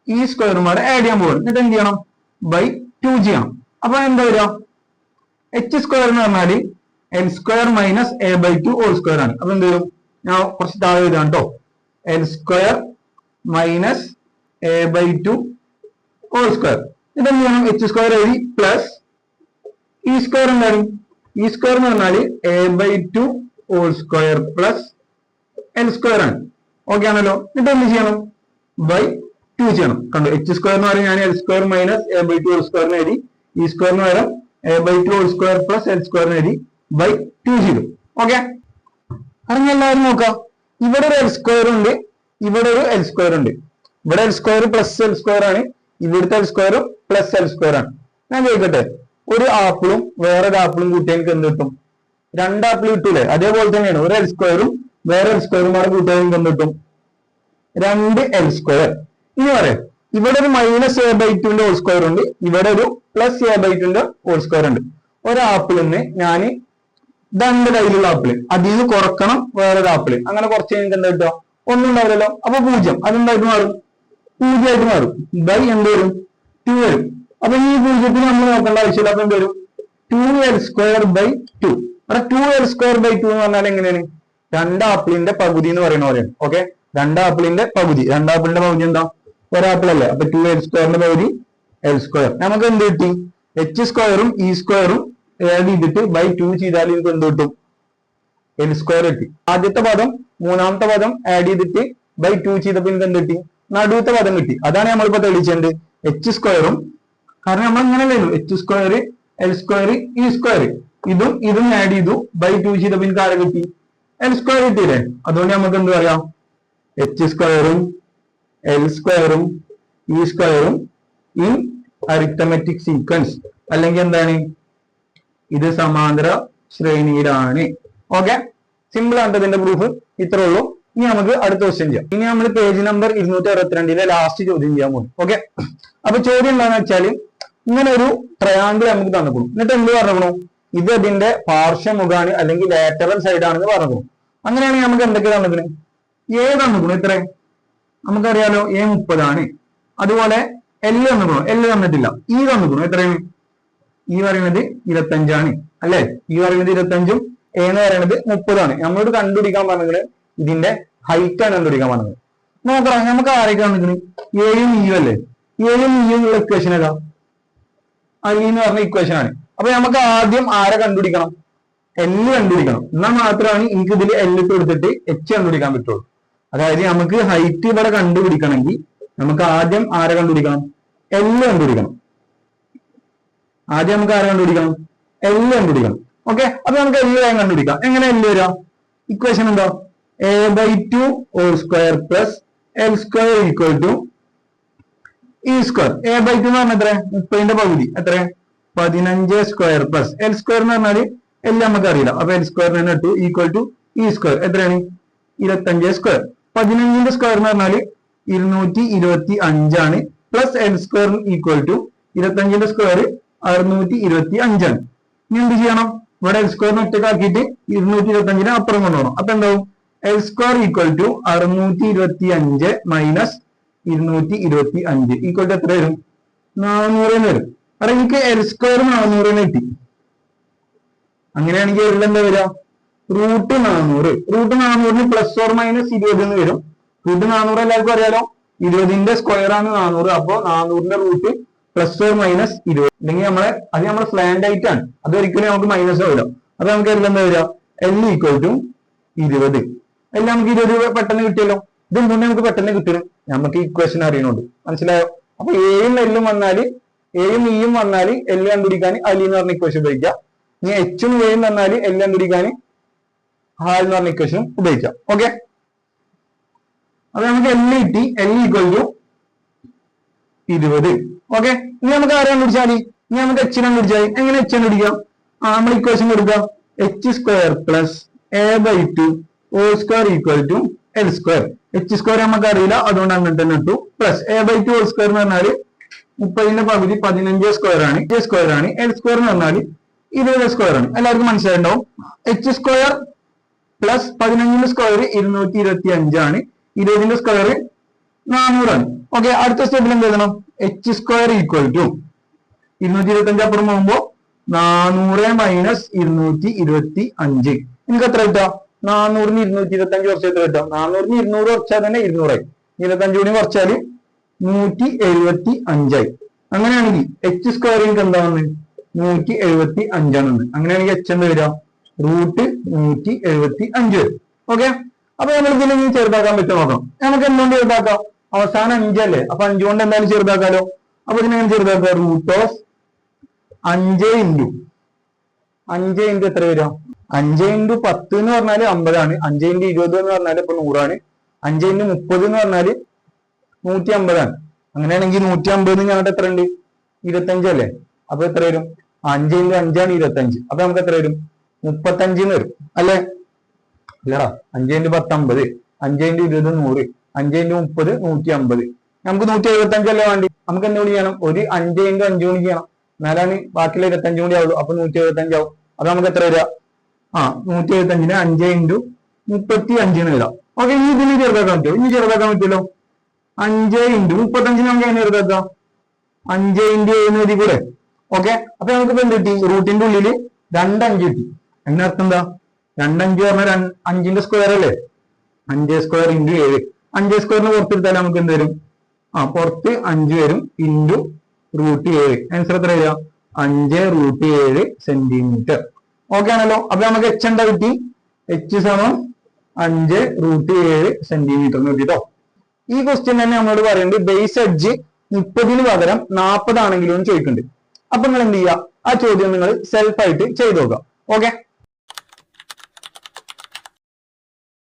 E സ്ക്വയറും വരെ ആഡ് ചെയ്യാൻ പോകും. എന്നിട്ട് എന്ത് ചെയ്യണം? by 2 ചെയ്യണം. അപ്പൊ എന്താ വരിക? H സ്ക്വയർ എന്ന് പറഞ്ഞാൽ L square minus A by 2 whole square ആണ്. അപ്പൊ എന്ത് വരും? ഞാൻ കുറച്ച് താഴെ എഴുതാം കേട്ടോ. L square minus A by 2 whole square. ഇത് എന്ത് ചെയ്യണം? H സ്ക്വയർ എഴുതി പ്ലസ് E സ്ക്വയർ എന്താണ്? E സ്ക്വയർ എന്ന് പറഞ്ഞാൽ A by 2 whole square plus L square ആണ്. ഓക്കെ ആണല്ലോ. എന്നിട്ട് എന്ത് ചെയ്യണം? by 2 ചെയ്യണം. കണ്ടോ? H സ്ക്വയർ എന്ന് പറഞ്ഞാൽ ഞാൻ L square minus A by 2 whole സ്ക്വയറിന് എഴുതി. E സ്ക്വയറിന് പകരം A by 2 whole square plus L സ്ക്വയറിന് എഴുതി by 2 ചെയ്തു. ഓക്കെ, അറിഞ്ഞ എല്ലാവരും നോക്കാം. ഇവിടെ ഒരു L സ്ക്വയർ ഉണ്ട്, ഇവിടെ ഒരു L സ്ക്വയർ ഉണ്ട്. ഇവിടെ L square plus L square ആണ്, ഇവിടുത്തെ L സ്ക്വയറും പ്ലസ് L സ്ക്വയർ ആണ്. ഞാൻ ചോദിക്കട്ടെ, ഒരു ആപ്പിളും വേറൊരു ആപ്പിളും കൂട്ടി എനിക്ക് എന്ത് കിട്ടും? 2 ആപ്പിൾ കിട്ടൂലേ? അതേപോലെ തന്നെയാണ് ഒരു L സ്ക്വയറും വേറെ എൽ സ്ക്വയറും കൂടെ കൂട്ടിയാൽ എന്ത് കിട്ടും? 2l². ഇനി പറയാം, ഇവിടെ ഒരു -a/2 ഹോൾ സ്ക്വയർ ഉണ്ട്, ഇവിടെ ഒരു +a/2 ഹോൾ സ്ക്വയർ ഉണ്ട്. ഒരു ആപ്പിളിന് ഞാൻ ഇതെന്റെ കയ്യിലുള്ള ആപ്പിള്, അതിൽ നിന്ന് കുറക്കണം വേറൊരു ആപ്പിള്, അങ്ങനെ കുറച്ച് കഴിഞ്ഞിട്ട് എന്താ കിട്ടുക? ഒന്നും ഉണ്ടാവില്ലല്ലോ. അപ്പൊ 0 അതെന്തായിട്ട് മാറും? 0 ആയിട്ട് മാറും. ബൈ എന്ത് വരും? 2 വരും. അപ്പൊ ഈ 0 നമ്മൾ നോക്കേണ്ട ആവശ്യമില്ല. അപ്പൊ എന്ത് വരും? 2l²/2. അവിടെ 2l²/2 എന്ന് പറഞ്ഞാൽ എങ്ങനെയാണ്? രണ്ടാപ്പിളിന്റെ പകുതി എന്ന് പറയുന്ന പോലെയാണ്. ഓക്കെ, രണ്ടാപ്പിളിന്റെ പകുതി. രണ്ടാപ്പിളിന്റെ പകുതി എന്താ? ഒരാപ്പിളല്ലേ. അപ്പൊ 2l² പകുതി l². നമുക്ക് എന്ത് കിട്ടി? h² e² ആഡ് ചെയ്തിട്ട് /2 ചെയ്താൽ എനിക്ക് എന്ത് കിട്ടും? l² കിട്ടി. ആദ്യത്തെ പദം മൂന്നാമത്തെ പദം ആഡ് ചെയ്തിട്ട് /2 ചെയ്തപ്പോൾ എനിക്ക് എന്ത് കിട്ടി? നടുവത്തെ പദം കിട്ടി. അതാണ് നമ്മളിപ്പോ തെളിയിച്ചത്. h², കാരണം നമ്മൾ ഇങ്ങനെ വരുന്നു, h² l² e², ഇതും ആഡ് ചെയ്തു /2 ചെയ്തപ്പോൾ എനിക്ക് ആരെ കിട്ടി? l² കിട്ടിയില്ലേ. അതുകൊണ്ട് നമുക്ക് എന്ത് പറയാം? h² l² e² in arithmetic sequence, അല്ലെങ്കിൽ എന്താണ്? ഇത് സമാന്തര ശ്രേണിയിലാണ്. ഓക്കെ, സിമ്പിൾ ആണ് ഇതിന്റെ പ്രൂഫ്. ഇത്രേ ഉള്ളൂ. ഇനി നമുക്ക് അടുത്ത ക്വസ്റ്റ്യൻ ചെയ്യാം. ഇനി നമ്മൾ പേജ് നമ്പർ 262 ലാസ്റ്റ് ചോദ്യം ചെയ്യാൻ പോകും. ഓക്കെ, അപ്പൊ ചോദ്യം എന്താണെന്ന് വെച്ചാല്, ഇങ്ങനെ ഒരു ട്രയാങ്കിൾ നമുക്ക് തന്നിക്കണം. എന്നിട്ട് എന്ത് പറഞ്ഞു? ഇത് അതിന്റെ പാർശ്വമുഖാണ് അല്ലെങ്കിൽ ലാറ്ററൽ സൈഡ് ആണെന്ന് പറഞ്ഞു. അങ്ങനെയാണെങ്കിൽ നമുക്ക് എന്തൊക്കെ തന്നിക്കണ്? a തന്നിക്കണം. ഇത്ര നമുക്കറിയാലോ, a 30 ആണ്. അതുപോലെ l തന്നിക്കണോ? l തന്നിട്ടില്ല. e തന്നിക്കണോ? എത്രയാണ്? ഈ പറയുന്നത് 25 ആണ് അല്ലെ. ഈ പറയുന്നത് 25ഉം a എന്ന് പറയുന്നത് 30 ആണ്. നമ്മളോട് കണ്ടുപിടിക്കാൻ പറഞ്ഞത് ഇതിന്റെ ഹൈറ്റ് ആണ് കണ്ടുപിടിക്കാൻ പറഞ്ഞത്. നോക്കാം, നമുക്ക് ആരൊക്കെ വന്നിരിക്കുന്നത്? എയും ഇയും അല്ലേ. എയും ഇയും ഉള്ള ഇക്വേഷൻ ഏതാ? i എന്ന് പറഞ്ഞ ഇക്വേഷൻ ആണ്. അപ്പൊ നമുക്ക് ആദ്യം ആരെ കണ്ടുപിടിക്കണം? l കണ്ടുപിടിക്കണം. എന്നാൽ മാത്രമാണ് എനിക്ക് ഇതിൽ l ഇട്ട് കൊടുത്തിട്ട് h കണ്ടുപിടിക്കാൻ പറ്റുള്ളൂ. അതായത് നമുക്ക് ഹൈറ്റ് ഇവിടെ കണ്ടുപിടിക്കണമെങ്കിൽ നമുക്ക് ആദ്യം ആരെ കണ്ടുപിടിക്കണം? l കണ്ടുപിടിക്കണം. ആദ്യം നമുക്ക് ആരെ കണ്ടുപിടിക്കണം? l കണ്ടുപിടിക്കണം. ഓക്കെ, അപ്പൊ നമുക്ക് l വേഗം കണ്ടുപിടിക്കാം. എങ്ങനെ l വരാം? ഇക്വേഷൻ എന്താ? a/2 whole square plus l² = e². a/2 എന്ന് പറഞ്ഞാൽ എത്ര? 30ന്റെ പകുതി. എത്ര? 15² പ്ലസ് l² എന്ന് പറഞ്ഞാല് l നമുക്ക് അറിയില്ല. അപ്പൊ l² തന്നെ ഇട്ടു e². എത്രയാണ്? 25². 15ന്റെ സ്ക്വയർ എന്ന് പറഞ്ഞാല് 225 ആണ്. പ്ലസ് l² = 25ന്റെ സ്ക്വയർ 625 ആണ്. ഇനി എന്ത് ചെയ്യണം? ഇവിടെ l² ഒറ്റക്കാക്കിയിട്ട് 225 അപ്പുറം കൊണ്ടുപോകണം. അപ്പൊ എന്താവും? l² = 625 മൈനസ് 225 എത്ര വരും? 400 വരും. അവിടെ എനിക്ക് l² 400 കിട്ടി. അങ്ങനെയാണെങ്കിൽ l എന്താ വരിക? √400. √400 +or-20 എന്ന് വരും. √400 എല്ലാവർക്കും അറിയാലോ, 20ന്റെ സ്ക്വയർ ആണ് 400. അപ്പൊ 400ന്റെ റൂട്ട് +or-20, അല്ലെങ്കിൽ നമ്മളെ സ്ലാൻഡ് ആയിട്ട് ആണ്. അത് ഒരിക്കലും നമുക്ക് മൈനസ് ആവില്ല. അപ്പൊ നമുക്ക് l എന്താ വരിക? l = 20. എല്ലാം നമുക്ക് 20 പെട്ടെന്ന് കിട്ടിയല്ലോ. ഇതെന്തുകൊണ്ട് നമുക്ക് പെട്ടെന്ന് കിട്ടും? നമുക്ക് ഇക്വേഷൻ അറിയണുണ്ട്. മനസ്സിലായോ? അപ്പൊ എയും എല്ലും വന്നാല്, എയും ഇയും വന്നാല് l കണ്ടുപിടിക്കാൻ അലി എന്ന് പറഞ്ഞ ഇക്വേഷൻ ഉപയോഗിക്കാം. ഇനി എച്ചും എയും വന്നാല് l കണ്ടുപിടിക്കാൻ ഹാൽ എന്ന് പറഞ്ഞ ഇക്വേഷൻ ഉപയോഗിക്കാം. ഓക്കെ, അപ്പൊ നമുക്ക് l കിട്ടി. l = 20. ഓക്കെ, ഇനി നമുക്ക് ആരെ കണ്ടുപിടിച്ചാൽ മതി? ഇനി നമുക്ക് h കണ്ടുപിടിച്ചാൽ എങ്ങനെ h കണ്ടുപിടിക്കാം? നമ്മൾ ഇക്വേഷൻ കൊടുക്കാം. h² plus a/2 whole square = l². h² നമുക്ക് അറിയില്ല, അതുകൊണ്ട് അങ്ങനെ തന്നെ ഇട്ടു. പ്ലസ് a/2 ഹോൾ സ്ക്വയർ എന്ന് പറഞ്ഞാല് 30ന്റെ പകുതി 15² ആണ്. l² എന്ന് പറഞ്ഞാല് 20² ആണ്. എല്ലാവർക്കും മനസ്സിലായിട്ടുണ്ടാവും. h² പ്ലസ് 15ന്റെ സ്ക്വയർ 225 ആണ്. 20ന്റെ സ്ക്വയർ 400 ആണ്. ഓക്കെ, അടുത്ത സ്റ്റെപ്പിൽ എന്ത് എഴുതണം? h² = 225 അപ്പുറം പോകുമ്പോ 400 മൈനസ് 225. എനിക്ക് എത്ര കിട്ടാം? 400ന് 225 കുറച്ച് എത്ര കിട്ടാം? 400ന് 200 കുറച്ചാൽ തന്നെ 200 ആയി. 25 കൂടി കുറച്ചാല് 175 ആയി. അങ്ങനെയാണെങ്കിൽ h² എനിക്ക് എന്താ വന്നത്? 175 ആണ്. അങ്ങനെയാണെങ്കിൽ h എന്താ വരിക? √175 വരും. ഓക്കെ, അപ്പൊ നമ്മൾ ഇതിൽ ഇനി ചെറുതാക്കാൻ പറ്റുമോ നോക്കാം. നമുക്ക് എന്തുകൊണ്ട് ചെറുതാക്കാം? അവസാനം 5 അല്ലേ. അപ്പൊ 5 കൊണ്ട് എന്തായാലും ചെറുതാക്കാലോ. അപ്പൊ ഇതിനെങ്ങനെ ചെറുതാക്കുക? √5 ഇൻറ്റു എത്ര വരിക? 5 × 10 എന്ന് പറഞ്ഞാല് 50 ആണ്. 5 × 20 എന്ന് പറഞ്ഞാല് ഇപ്പൊ 100 ആണ്. 5 × 30 എന്ന് പറഞ്ഞാല് 150 ആണ്. അങ്ങനെയാണെങ്കിൽ 150 ഞങ്ങളുടെ എത്ര ഉണ്ട്? 25 അല്ലേ. അപ്പൊ എത്ര വരും? 5 × 5 ആണ് 25. അപ്പൊ നമുക്ക് എത്ര വരും? 35 വരും അല്ലെ. ഇല്ലടാ 5 × 10 50, 5 × 20 100, 5 × 30 150. നമുക്ക് 175 അല്ലേ വേണ്ടി. നമുക്ക് എന്തുകൊണ്ട് ചെയ്യണം? ഒരു 5 × 5 കൊണ്ട് ചെയ്യണം, എന്നാലാണ് ബാക്കിയുള്ള 25 കൂടി ആവുള്ളൂ. അപ്പൊ 175 ആവും. അപ്പൊ നമുക്ക് എത്ര വരിക? 175നെ 5 × 35 എന്ന് എഴുതാം. ഓക്കെ, ഇനി ഇതിന് ചെറുതാക്കാൻ പറ്റുമോ? ഇനി ചെറുതാക്കാൻ പറ്റുമല്ലോ. 5 × 35 നമുക്ക് എങ്ങനെ ചെറുതാക്കാം? 5 × 7 എഴുതി കൂടെ? ഓക്കെ, അപ്പൊ നമുക്ക് ഇപ്പൊ എന്ത് കിട്ടി? റൂട്ടിന്റെ ഉള്ളിൽ 2 5 കിട്ടി. അതിനർത്ഥം എന്താ? 2 5 പറഞ്ഞാൽ 5ന്റെ സ്ക്വയർ അല്ലേ? 5² × 7. 5² പുറത്തെടുത്താൽ നമുക്ക് എന്ത് വരും? പുറത്ത് 5 വരും ഇൻറ്റു √7. ആൻസർ എത്ര വരിക? 5√7 സെന്റിമീറ്റർ. ഓക്കെ ആണല്ലോ. അപ്പൊ നമുക്ക് h എന്താ കിട്ടി? h = 5√7 സെന്റിമീറ്റർ എന്ന് കിട്ടിട്ടോ. ഈ ക്വസ്റ്റ്യൻ തന്നെ നമ്മളോട് പറയുന്നത് ബേസ് എഡ്ജ് 30ന് പകരം 40 ആണെങ്കിലും ചോദിക്കുന്നുണ്ട്. അപ്പൊ നിങ്ങൾ എന്ത് ചെയ്യുക? ആ ചോദ്യം നിങ്ങൾ സെൽഫ് ആയിട്ട് ചെയ്ത് നോക്കുക. ഓക്കെ.